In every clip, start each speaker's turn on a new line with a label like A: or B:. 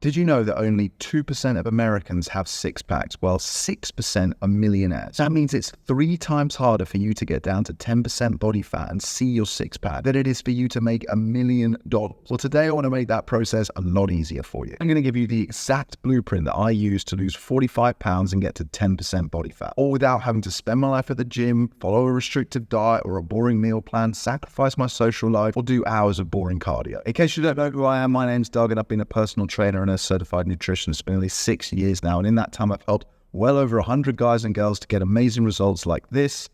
A: Did you know that only 2% of Americans have six packs, while 6% are millionaires? That means it's 3 times harder for you to get down to 10% body fat and see your six pack than it is for you to make $1 million. Well, today I want to make that process a lot easier for you. I'm going to give you the exact blueprint that I use to lose 45 pounds and get to 10% body fat, all without having to spend my life at the gym, follow a restrictive diet or a boring meal plan, sacrifice my social life, or do hours of boring cardio. In case you don't know who I am, my name's Doug and I've been a personal trainer and a certified nutritionist for nearly 6 years now, and in that time I've helped well over 100 guys and girls to get amazing results like this,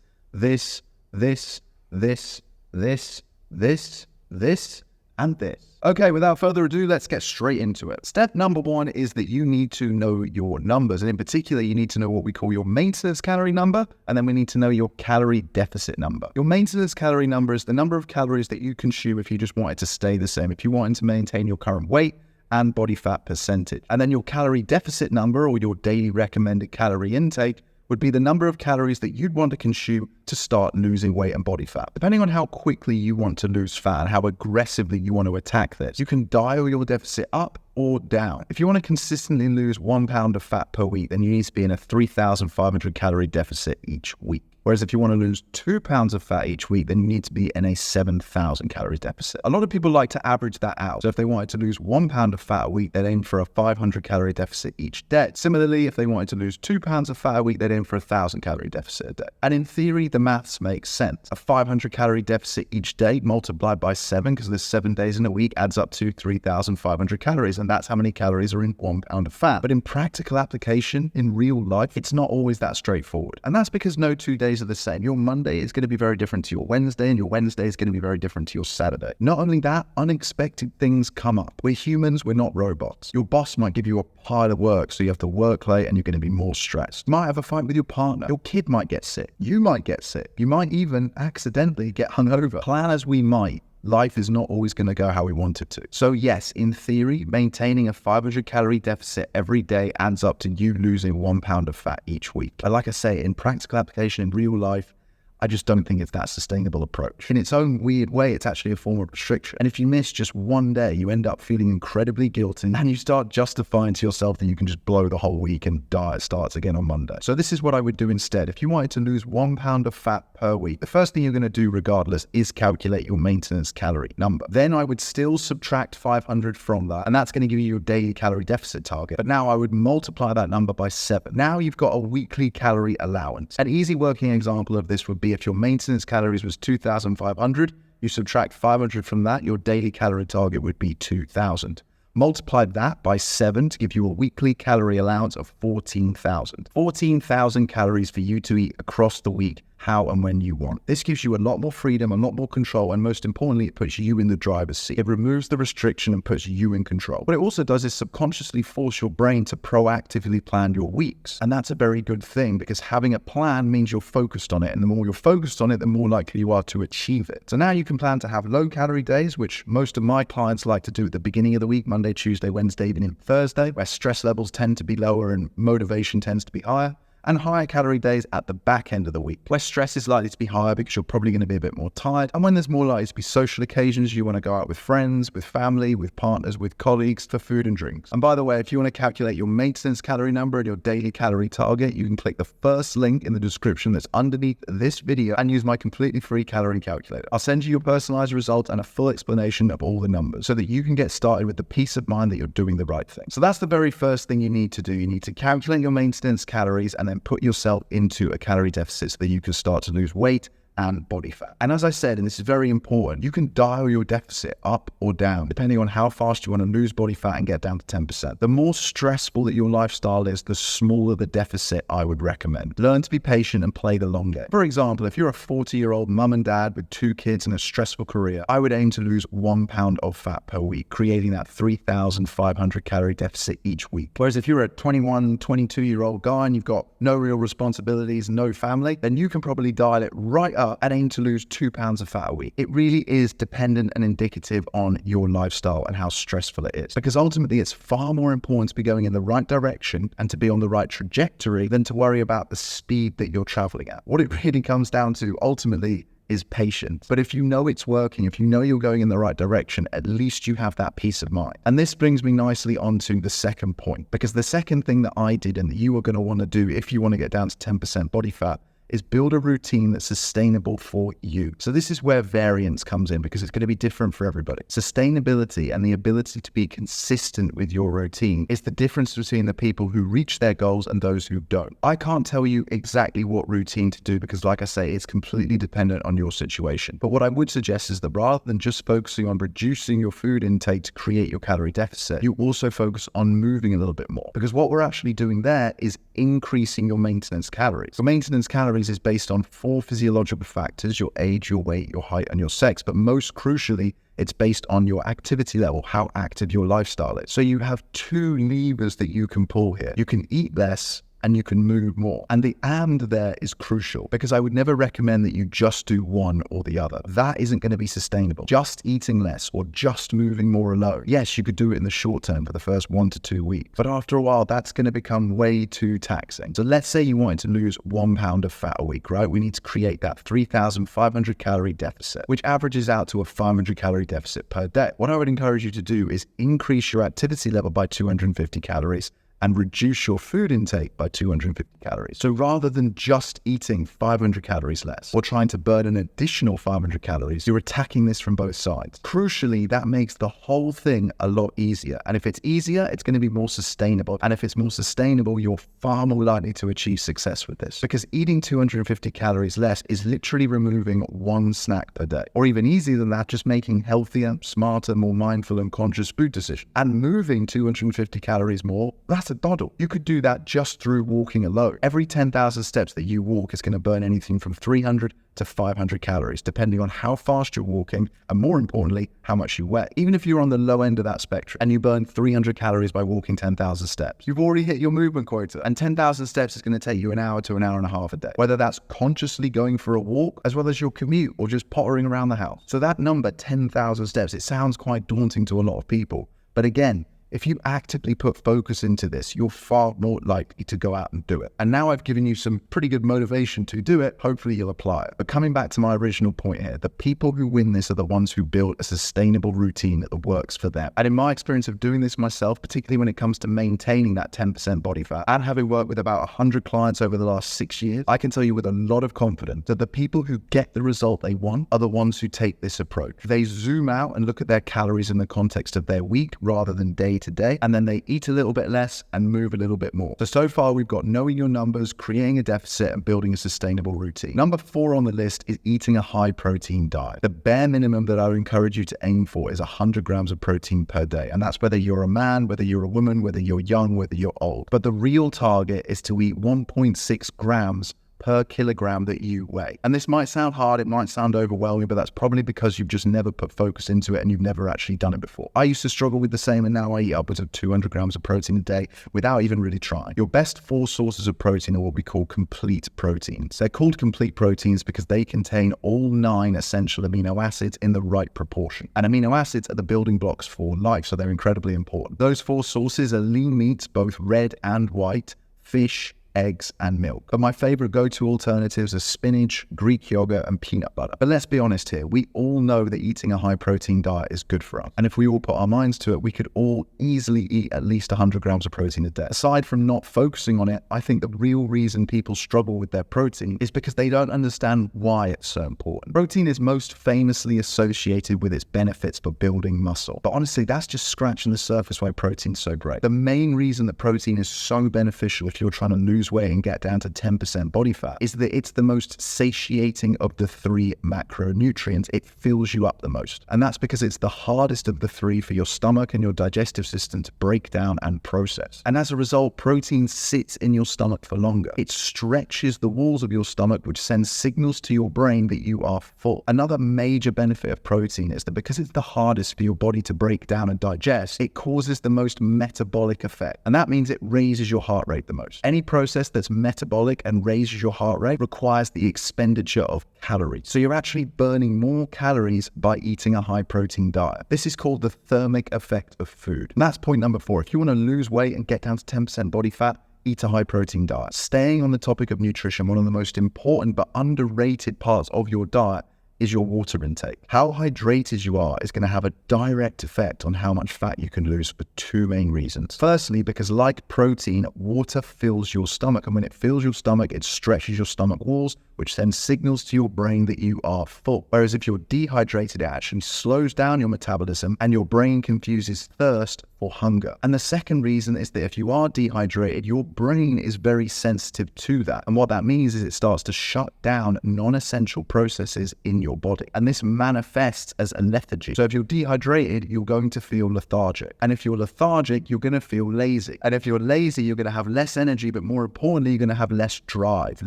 A: and this. Okay, without further ado, let's get straight into it. Step number 1 is that you need to know your numbers, and in particular, you need to know what we call your maintenance calorie number, and then we need to know your calorie deficit number. Your maintenance calorie number is the number of calories that you consume if you just wanted to stay the same, if you wanted to maintain your current weight and body fat percentage. And then your calorie deficit number, or your daily recommended calorie intake, would be the number of calories that you'd want to consume to start losing weight and body fat. Depending on how quickly you want to lose fat and how aggressively you want to attack this, you can dial your deficit up or down. If you want to consistently lose 1 pound of fat per week, then you need to be in a 3,500 calorie deficit each week. Whereas if you want to lose 2 pounds of fat each week, then you need to be in a 7,000 calorie deficit. A lot of people like to average that out. So if they wanted to lose 1 pound of fat a week, they'd aim for a 500 calorie deficit each day. Similarly, if they wanted to lose 2 pounds of fat a week, they'd aim for a 1,000 calorie deficit a day. And in theory, the maths makes sense. A 500 calorie deficit each day multiplied by 7, because there's 7 days in a week, adds up to 3,500 calories. And that's how many calories are in 1 pound of fat. But in practical application, in real life, it's not always that straightforward. And that's because no 2 days are the same. Your Monday is going to be very different to your Wednesday, and your Wednesday is going to be very different to your Saturday. Not only that, unexpected things come up. We're humans, we're not robots. Your boss might give you a pile of work, so you have to work late and you're going to be more stressed. You might have a fight with your partner. Your kid might get sick. You might get sick. You might even accidentally get hungover. Plan as we might, life is not always going to go how we want it to. So yes, in theory, maintaining a 500 calorie deficit every day adds up to you losing 1 pound of fat each week. But like I say, in practical application in real life, I just don't think it's that sustainable approach. In its own weird way, it's actually a form of restriction. And if you miss just one day, you end up feeling incredibly guilty, and you start justifying to yourself that you can just blow the whole week and diet starts again on Monday. So this is what I would do instead. If you wanted to lose 1 pound of fat per week, the first thing you're going to do regardless is calculate your maintenance calorie number. Then I would still subtract 500 from that, and that's going to give you your daily calorie deficit target. But now I would multiply that number by 7. Now you've got a weekly calorie allowance. An easy working example of this would be if your maintenance calories was 2,500, you subtract 500 from that, your daily calorie target would be 2,000. Multiply that by 7 to give you a weekly calorie allowance of 14,000. 14,000 calories for you to eat across the week, how and when you want. This gives you a lot more freedom, a lot more control, and most importantly, it puts you in the driver's seat. It removes the restriction and puts you in control. What it also does is subconsciously force your brain to proactively plan your weeks. And that's a very good thing, because having a plan means you're focused on it. And the more you're focused on it, the more likely you are to achieve it. So now you can plan to have low calorie days, which most of my clients like to do at the beginning of the week, Monday, Tuesday, Wednesday, even in Thursday, where stress levels tend to be lower and motivation tends to be higher. And higher calorie days at the back end of the week, where stress is likely to be higher because you're probably going to be a bit more tired. And when there's more likely to be social occasions, you want to go out with friends, with family, with partners, with colleagues for food and drinks. And by the way, if you want to calculate your maintenance calorie number and your daily calorie target, you can click the first link in the description that's underneath this video and use my completely free calorie calculator. I'll send you your personalized result and a full explanation of all the numbers so that you can get started with the peace of mind that you're doing the right thing. So that's the very first thing you need to do. You need to calculate your maintenance calories and then put yourself into a calorie deficit so that you can start to lose weight and body fat. And as I said, and this is very important, you can dial your deficit up or down depending on how fast you want to lose body fat and get down to 10%. The more stressful that your lifestyle is, the smaller the deficit I would recommend. Learn to be patient and play the long game. For example, if you're a 40-year-old mum and dad with 2 kids and a stressful career, I would aim to lose 1 pound of fat per week, creating that 3,500 calorie deficit each week. Whereas if you're a 21, 22-year-old guy and you've got no real responsibilities, no family, then you can probably dial it right up and aim to lose 2 pounds of fat a week. It really is dependent and indicative on your lifestyle and how stressful it is. Because ultimately, it's far more important to be going in the right direction and to be on the right trajectory than to worry about the speed that you're traveling at. What it really comes down to ultimately is patience. But if you know it's working, if you know you're going in the right direction, at least you have that peace of mind. And this brings me nicely onto the second point, because the second thing that I did and that you are going to want to do if you want to get down to 10% body fat is build a routine that's sustainable for you. So this is where variance comes in, because it's going to be different for everybody. Sustainability and the ability to be consistent with your routine is the difference between the people who reach their goals and those who don't. I can't tell you exactly what routine to do because, like I say, it's completely dependent on your situation. But what I would suggest is that rather than just focusing on reducing your food intake to create your calorie deficit, you also focus on moving a little bit more, because what we're actually doing there is increasing your maintenance calories. So maintenance calories is based on 4 physiological factors: your age, your weight, your height, and your sex. But most crucially, it's based on your activity level, how active your lifestyle is. So you have 2 levers that you can pull here. You can eat less and you can move more. And the and there is crucial, because I would never recommend that you just do one or the other. That isn't going to be sustainable. Just eating less or just moving more alone. Yes, you could do it in the short term for the first 1 to 2 weeks, but after a while, that's going to become way too taxing. So let's say you wanted to lose 1 pound of fat a week, right? We need to create that 3,500 calorie deficit, which averages out to a 500 calorie deficit per day. What I would encourage you to do is increase your activity level by 250 calories and reduce your food intake by 250 calories. So rather than just eating 500 calories less or trying to burn an additional 500 calories, you're attacking this from both sides. Crucially, that makes the whole thing a lot easier. And if it's easier, it's going to be more sustainable. And if it's more sustainable, you're far more likely to achieve success with this, because eating 250 calories less is literally removing 1 snack per day. Or even easier than that, just making healthier, smarter, more mindful and conscious food decisions. And moving 250 calories more, that's a doddle. You could do that just through walking alone. Every 10,000 steps that you walk is going to burn anything from 300 to 500 calories, depending on how fast you're walking and, more importantly, how much you weigh. Even if you're on the low end of that spectrum and you burn 300 calories by walking 10,000 steps, you've already hit your movement quota. And 10,000 steps is going to take you an hour to an hour and a half a day, whether that's consciously going for a walk as well as your commute or just pottering around the house. So that number, 10,000 steps, it sounds quite daunting to a lot of people. But again, if you actively put focus into this, you're far more likely to go out and do it. And now I've given you some pretty good motivation to do it. Hopefully you'll apply it. But coming back to my original point here, the people who win this are the ones who build a sustainable routine that works for them. And in my experience of doing this myself, particularly when it comes to maintaining that 10% body fat, and having worked with about 100 clients over the last 6 years, I can tell you with a lot of confidence that the people who get the result they want are the ones who take this approach. They zoom out and look at their calories in the context of their week rather than day to day, and then they eat a little bit less and move a little bit more. So far we've got knowing your numbers, creating a deficit, and building a sustainable routine. Number 4 on the list is eating a high protein diet. The bare minimum that I would encourage you to aim for is 100 grams of protein per day. And that's whether you're a man, whether you're a woman, whether you're young, whether you're old. But the real target is to eat 1.6 grams per kilogram that you weigh. And this might sound hard, it might sound overwhelming, but that's probably because you've just never put focus into it and you've never actually done it before. I used to struggle with the same, and now I eat upwards of 200 grams of protein a day without even really trying. Your best 4 sources of protein are what we call complete proteins. They're called complete proteins because they contain all 9 essential amino acids in the right proportion. And amino acids are the building blocks for life, so they're incredibly important. Those 4 sources are lean meats, both red and white, fish, eggs, and milk. But my favorite go-to alternatives are spinach, Greek yogurt, and peanut butter. But let's be honest here, we all know that eating a high-protein diet is good for us. And if we all put our minds to it, we could all easily eat at least 100 grams of protein a day. Aside from not focusing on it, I think the real reason people struggle with their protein is because they don't understand why it's so important. Protein is most famously associated with its benefits for building muscle. But honestly, that's just scratching the surface why protein's so great. The main reason that protein is so beneficial if you're trying to lose weight and get down to 10% body fat is that it's the most satiating of the 3 macronutrients. It fills you up the most. And that's because it's the hardest of the 3 for your stomach and your digestive system to break down and process. And as a result, protein sits in your stomach for longer. It stretches the walls of your stomach, which sends signals to your brain that you are full. Another major benefit of protein is that because it's the hardest for your body to break down and digest, it causes the most metabolic effect. And that means it raises your heart rate the most. Any process that's metabolic and raises your heart rate requires the expenditure of calories. So you're actually burning more calories by eating a high protein diet. This is called the thermic effect of food. And that's point number 4. If you want to lose weight and get down to 10% body fat, eat a high protein diet. Staying on the topic of nutrition, one of the most important but underrated parts of your diet is your water intake. How hydrated you are is going to have a direct effect on how much fat you can lose for two main reasons. Firstly, because like protein, water fills your stomach, and when it fills your stomach, it stretches your stomach walls, which then signals to your brain that you are full. Whereas if you're dehydrated, it actually slows down your metabolism and your brain confuses thirst for hunger. And the second reason is that if you are dehydrated, your brain is very sensitive to that. And what that means is it starts to shut down non-essential processes in your body. And this manifests as a lethargy. So if you're dehydrated, you're going to feel lethargic. And if you're lethargic, you're going to feel lazy. And if you're lazy, you're going to have less energy, but more importantly, you're going to have less drive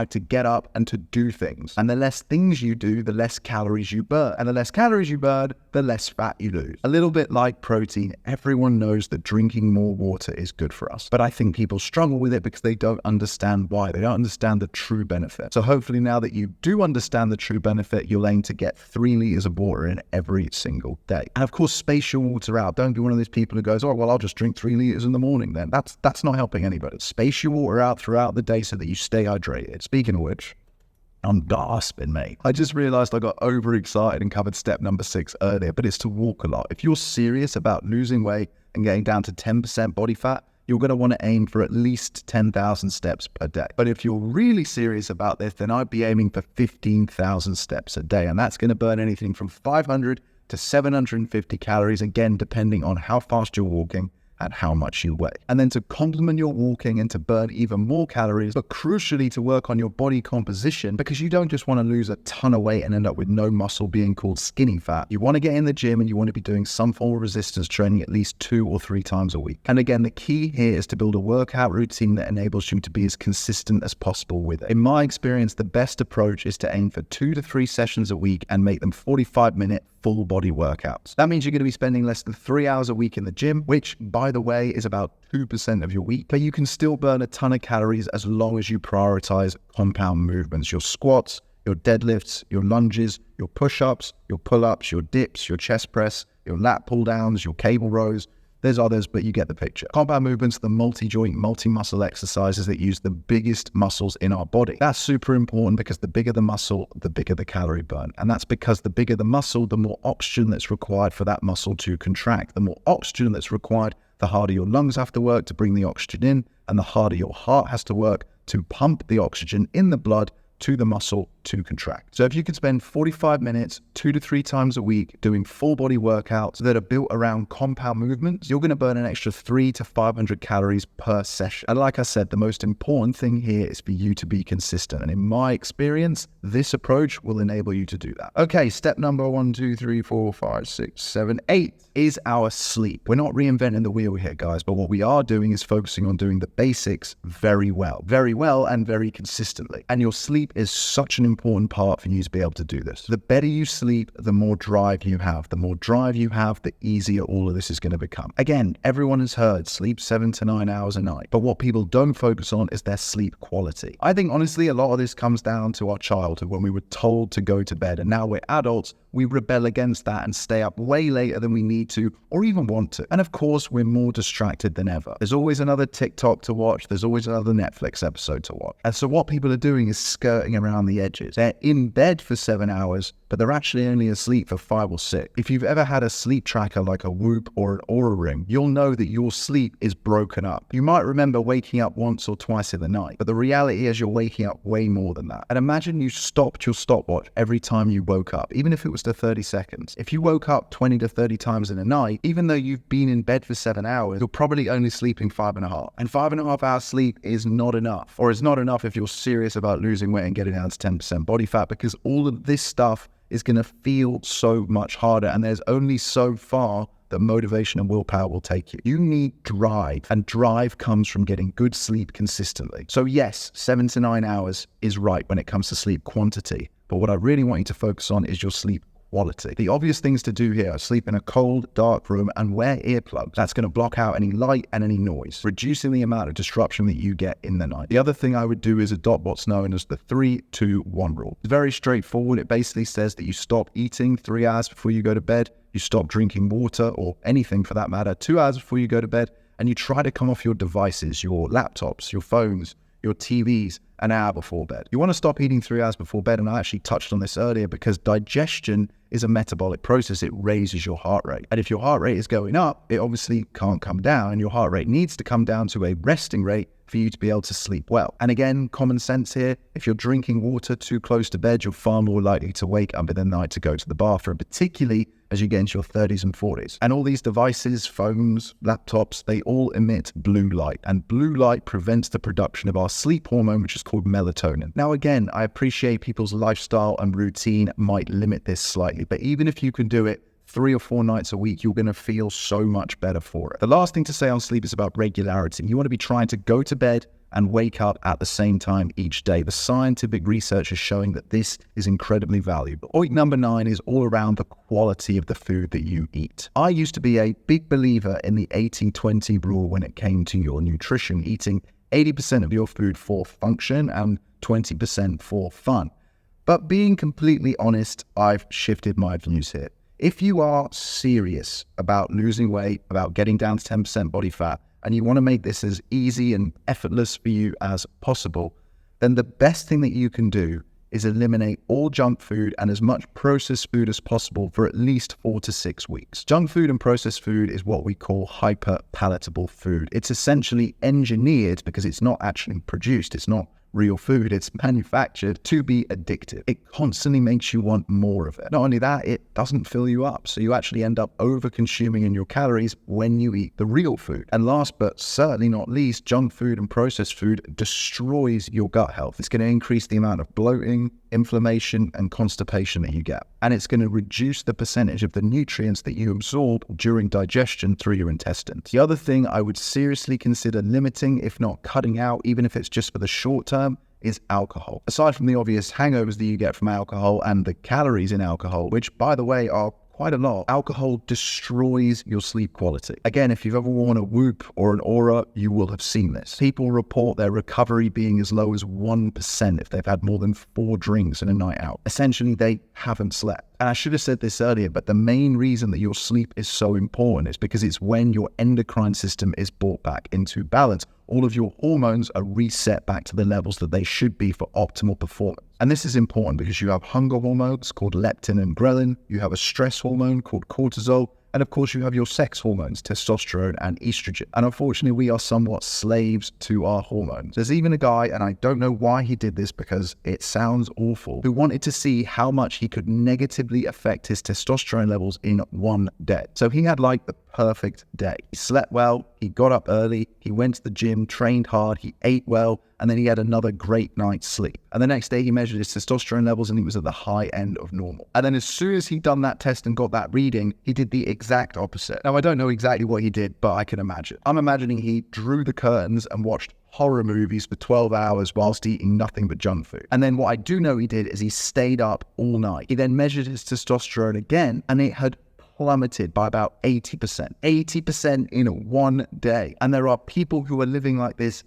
A: to get up and to do things. And the less things you do, the less calories you burn. And the less calories you burn, the less fat you lose. A little bit like protein, everyone knows that drinking more water is good for us. But I think people struggle with it because they don't understand why. They don't understand the true benefit. So hopefully now that you do understand the true benefit, you'll aim to get 3 liters of water in every single day. And of course, space your water out. Don't be one of those people who goes, oh, well, I'll just drink 3 liters in the morning then. That's not helping anybody. Space your water out throughout the day so that you stay hydrated. Speaking of which, I'm gasping, mate. I just realized I got overexcited and covered step number 6 earlier, but it's to walk a lot. If you're serious about losing weight and getting down to 10% body fat, you're going to want to aim for at least 10,000 steps per day. But if you're really serious about this, then I'd be aiming for 15,000 steps a day. And that's going to burn anything from 500 to 750 calories, again, depending on how fast you're walking and how much you weigh. And then to complement your walking and to burn even more calories, but crucially to work on your body composition, because you don't just want to lose a ton of weight and end up with no muscle being called skinny fat. You want to get in the gym and you want to be doing some form of resistance training at least 2 or 3 times a week. And again, the key here is to build a workout routine that enables you to be as consistent as possible with it. In my experience, the best approach is to aim for 2 to 3 sessions a week and make them 45-minute full body workouts. That means you're going to be spending less than 3 hours a week in the gym, which, by the way, is about 2% of your week, but you can still burn a ton of calories as long as you prioritize compound movements, your squats, your deadlifts, your lunges, your push-ups, your pull-ups, your dips, your chest press, your lat pull-downs, your cable rows. There's others, but you get the picture. Compound movements are the multi-joint, multi-muscle exercises that use the biggest muscles in our body. That's super important because the bigger the muscle, the bigger the calorie burn. And that's because the bigger the muscle, the more oxygen that's required for that muscle to contract. The more oxygen that's required, the harder your lungs have to work to bring the oxygen in, and the harder your heart has to work to pump the oxygen in the blood to the muscle to contract. So if you could spend 45 minutes, 2 to 3 times a week doing full body workouts that are built around compound movements, you're going to burn an extra 300 to 500 calories per session. And like I said, the most important thing here is for you to be consistent. And in my experience, this approach will enable you to do that. Okay, step number 1, 2, 3, 4, 5, 6, 7, 8 is our sleep. We're not reinventing the wheel here, guys, but what we are doing is focusing on doing the basics very well and very consistently. And your sleep is such an important part for you to be able to do this. The better you sleep, the more drive you have. The more drive you have, the easier all of this is going to become. Again, everyone has heard sleep 7 to 9 hours a night, but what people don't focus on is their sleep quality. I think honestly, a lot of this comes down to our childhood when we were told to go to bed, and now we're adults, we rebel against that and stay up way later than we need to or even want to. And of course, we're more distracted than ever. There's always another TikTok to watch. There's always another Netflix episode to watch. And so what people are doing is skirting around the edges. They're in bed for 7 hours, but they're actually only asleep for 5 or 6. If you've ever had a sleep tracker like a Whoop or an Oura Ring, you'll know that your sleep is broken up. You might remember waking up once or twice in the night, but the reality is you're waking up way more than that. And imagine you stopped your stopwatch every time you woke up, even if it was to 30 seconds. If you woke up 20 to 30 times in a night, even though you've been in bed for 7 hours, you're probably only sleeping 5.5. And 5.5 hours sleep is not enough, or it's not enough if you're serious about losing weight and getting down to 10% body fat, because all of this stuff is going to feel so much harder, and there's only so far that motivation and willpower will take you. You need drive, and drive comes from getting good sleep consistently. So yes, 7 to 9 hours is right when it comes to sleep quantity, but what I really want you to focus on is your sleep quality. The obvious things to do here are sleep in a cold, dark room and wear earplugs. That's going to block out any light and any noise, reducing the amount of disruption that you get in the night. The other thing I would do is adopt what's known as the 3-2-1 rule. It's very straightforward. It basically says that you stop eating 3 hours before you go to bed, you stop drinking water or anything for that matter 2 hours before you go to bed, and you try to come off your devices, your laptops, your phones, your TVs, an hour before bed. You want to stop eating 3 hours before bed, and I actually touched on this earlier because digestion is a metabolic process. It raises your heart rate. And if your heart rate is going up, it obviously can't come down, and your heart rate needs to come down to a resting rate for you to be able to sleep well. And again, common sense here, if you're drinking water too close to bed, you're far more likely to wake up in the night to go to the bathroom, particularly as you get into your 30s and 40s. And all these devices, phones, laptops, they all emit blue light. And blue light prevents the production of our sleep hormone, which is called melatonin. Now, again, I appreciate people's lifestyle and routine might limit this slightly, but even if you can do it 3 or 4 nights a week, you're going to feel so much better for it. The last thing to say on sleep is about regularity. You want to be trying to go to bed and wake up at the same time each day. The scientific research is showing that this is incredibly valuable. Point number 9 is all around the quality of the food that you eat. I used to be a big believer in the 80-20 rule when it came to your nutrition, eating 80% of your food for function and 20% for fun. But being completely honest, I've shifted my views here. If you are serious about losing weight, about getting down to 10% body fat, and you want to make this as easy and effortless for you as possible, then the best thing that you can do is eliminate all junk food and as much processed food as possible for at least 4 to 6 weeks. Junk food and processed food is what we call hyper-palatable food. It's essentially engineered because it's not actually produced. It's not real food. It's manufactured to be addictive. It constantly makes you want more of it. Not only that, it doesn't fill you up. So you actually end up over-consuming in your calories when you eat the real food. And last but certainly not least, junk food and processed food destroys your gut health. It's going to increase the amount of bloating, inflammation, and constipation that you get. And it's going to reduce the percentage of the nutrients that you absorb during digestion through your intestines. The other thing I would seriously consider limiting, if not cutting out, even if it's just for the short term, is alcohol. Aside from the obvious hangovers that you get from alcohol and the calories in alcohol, which by the way are quite a lot, alcohol destroys your sleep quality. Again, if you've ever worn a Whoop or an Aura, you will have seen this. People report their recovery being as low as 1% if they've had more than 4 drinks in a night out. Essentially, they haven't slept. And I should have said this earlier, but the main reason that your sleep is so important is because it's when your endocrine system is brought back into balance. All of your hormones are reset back to the levels that they should be for optimal performance. And this is important because you have hunger hormones called leptin and ghrelin, you have a stress hormone called cortisol, and of course you have your sex hormones, testosterone and estrogen. And unfortunately, we are somewhat slaves to our hormones. There's even a guy, and I don't know why he did this because it sounds awful, who wanted to see how much he could negatively affect his testosterone levels in one day. So he had like the perfect day. He slept well, he got up early, he went to the gym, trained hard, he ate well, and then he had another great night's sleep. And the next day he measured his testosterone levels and he was at the high end of normal. And then as soon as he'd done that test and got that reading, he did the exact opposite. Now, I don't know exactly what he did, but I can imagine. I'm imagining he drew the curtains and watched horror movies for 12 hours whilst eating nothing but junk food. And then what I do know he did is he stayed up all night. He then measured his testosterone again and it had plummeted by about 80%. 80% in one day. And there are people who are living like this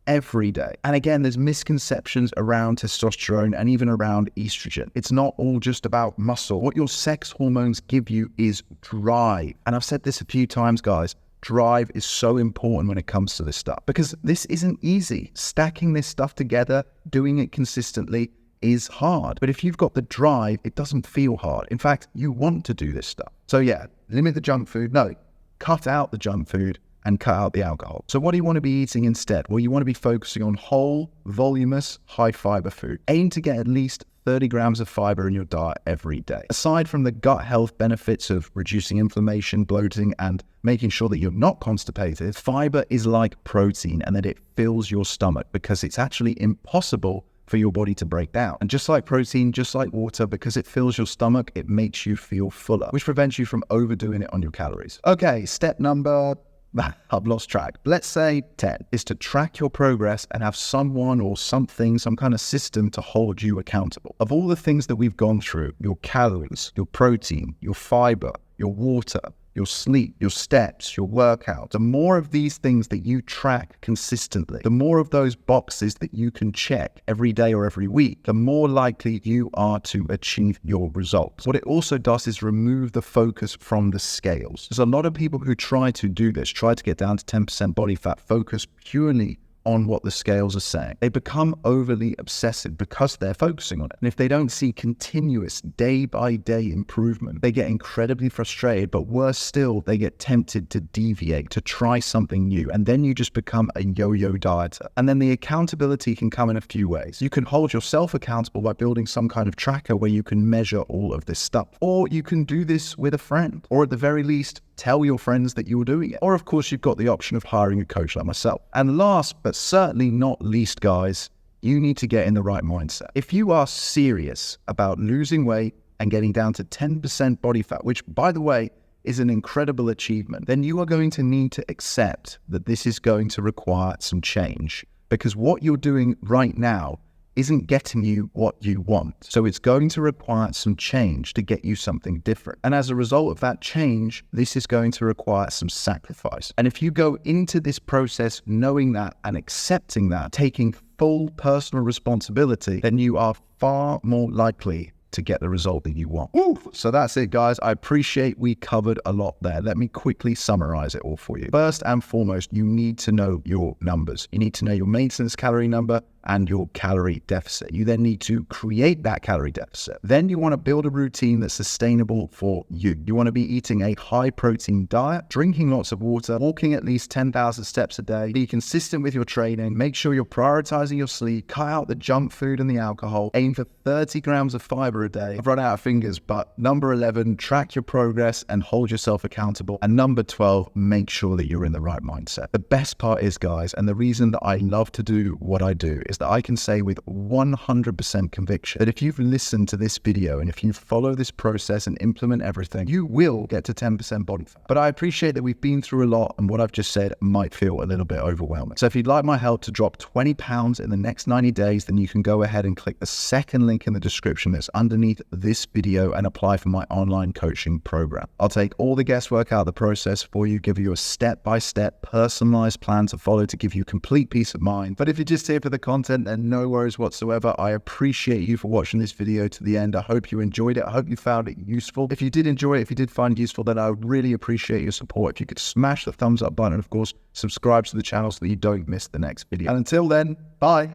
A: every day. And again, there's misconceptions around testosterone and even around estrogen. It's not all just about muscle. What your sex hormones give you is drive. And I've said this a few times, guys. Drive is so important when it comes to this stuff because this isn't easy. Stacking this stuff together, doing it consistently is hard. But if you've got the drive, it doesn't feel hard. In fact, you want to do this stuff. So yeah, limit the junk food. No, cut out the junk food and cut out the alcohol. So what do you want to be eating instead? Well, you want to be focusing on whole, voluminous, high fiber food. Aim to get at least 30 grams of fiber in your diet every day. Aside from the gut health benefits of reducing inflammation, bloating, and making sure that you're not constipated, fiber is like protein and that it fills your stomach because it's actually impossible for your body to break down. And just like protein, just like water, because it fills your stomach, it makes you feel fuller, which prevents you from overdoing it on your calories. Okay, step number, I've lost track. Let's say 10 is to track your progress and have someone or something, some kind of system to hold you accountable. Of all the things that we've gone through, your calories, your protein, your fiber, your water, your sleep, your steps, your workout, the more of these things that you track consistently, the more of those boxes that you can check every day or every week, the more likely you are to achieve your results. What it also does is remove the focus from the scales. There's a lot of people who try to do this, try to get down to 10% body fat, focus purely on what the scales are saying. They become overly obsessive because they're focusing on it. And if they don't see continuous day-by-day improvement, they get incredibly frustrated, but worse still, they get tempted to deviate, to try something new. And then you just become a yo-yo dieter. And then the accountability can come in a few ways. You can hold yourself accountable by building some kind of tracker where you can measure all of this stuff. Or you can do this with a friend, or at the very least, tell your friends that you're doing it. Or of course, you've got the option of hiring a coach like myself. And last, but certainly not least, guys, you need to get in the right mindset. If you are serious about losing weight and getting down to 10% body fat, which by the way, is an incredible achievement, then you are going to need to accept that this is going to require some change, because what you're doing right now isn't getting you what you want. So it's going to require some change to get you something different. And as a result of that change, this is going to require some sacrifice. And if you go into this process knowing that and accepting that, taking full personal responsibility, then you are far more likely to get the result that you want. Woo! So that's it, guys. I appreciate we covered a lot there. Let me quickly summarize it all for you. First and foremost, you need to know your numbers. You need to know your maintenance calorie number and your calorie deficit. You then need to create that calorie deficit. Then you want to build a routine that's sustainable for you. You want to be eating a high protein diet, drinking lots of water, walking at least 10,000 steps a day, be consistent with your training, make sure you're prioritizing your sleep, cut out the junk food and the alcohol, aim for 30 grams of fiber a day. I've run out of fingers, but number 11, track your progress and hold yourself accountable. And number 12, make sure that you're in the right mindset. The best part is, guys, and the reason that I love to do what I do is that I can say with 100% conviction that if you've listened to this video and if you follow this process and implement everything, you will get to 10% body fat. But I appreciate that we've been through a lot, and what I've just said might feel a little bit overwhelming. So if you'd like my help to drop 20 pounds in the next 90 days, then you can go ahead and click the second link in the description that's underneath this video and apply for my online coaching program. I'll take all the guesswork out of the process for you, give you a step-by-step personalized plan to follow to give you complete peace of mind. But if you're just here for the content, then no worries whatsoever. I appreciate you for watching this video to the end. I hope you enjoyed it. I hope you found it useful. If you did enjoy it, if you did find it useful, then I would really appreciate your support. If you could smash the thumbs up button and of course, subscribe to the channel so that you don't miss the next video. And until then, bye.